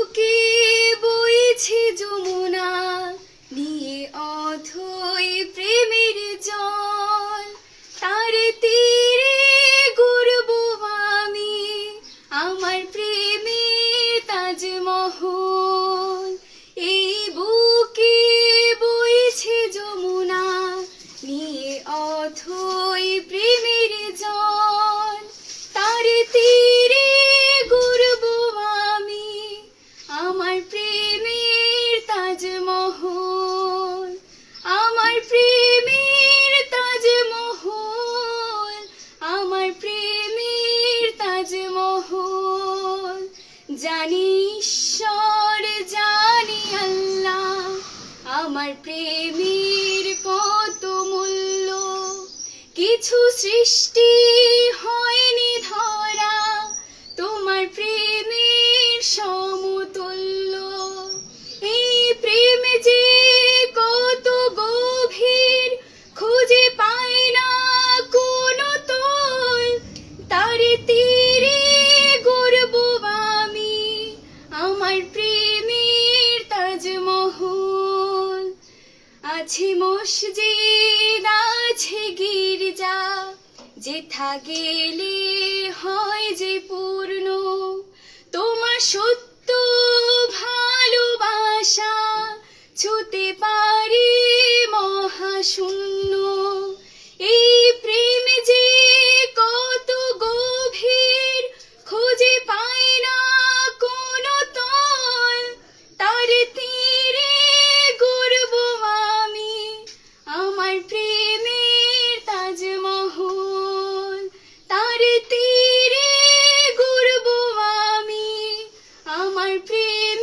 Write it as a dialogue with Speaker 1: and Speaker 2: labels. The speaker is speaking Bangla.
Speaker 1: বুকে বইছে যমুনা নিয়ে অথই প্রেমের জল, তার তীরে ঘুরব আমি আমার প্রেমের তাজমহল। এই বুকে বইছে যমুনা নিয়ে অথই প্রেমের জল, তার তীরে ঘুরব আমি আমার প্রেমের তাজমহল, আমার প্রেমের তাজমহল, আমার প্রেমের তাজমহল। জানি ঈশ্বর জানি আল্লাহ আমার প্রেমের কত মূল্য, কিছু সৃষ্টি হয়নি ধরা তোমার প্রেমের সমতুল্য। এই প্রেম যে কত গভীর খুঁজে পাই না কোনো তল, তার তীরে ঘুরব আমি আমার প্রেমের তাজমহল। আছে মসজিদ আছে গির্জা, যেথা গেলে হয় যে পূর্ণ তোমার সত্য ভালোবাসা, ছুতে পারি মহাশূন্য। এই প্রেম যে কত গভীর খুঁজে পাই না কোনো তল, তার তীরে ঘুরব আমি আমার প্রেমের তাজমহল, তার তীরে ঘুরব আমি আমার প্রেম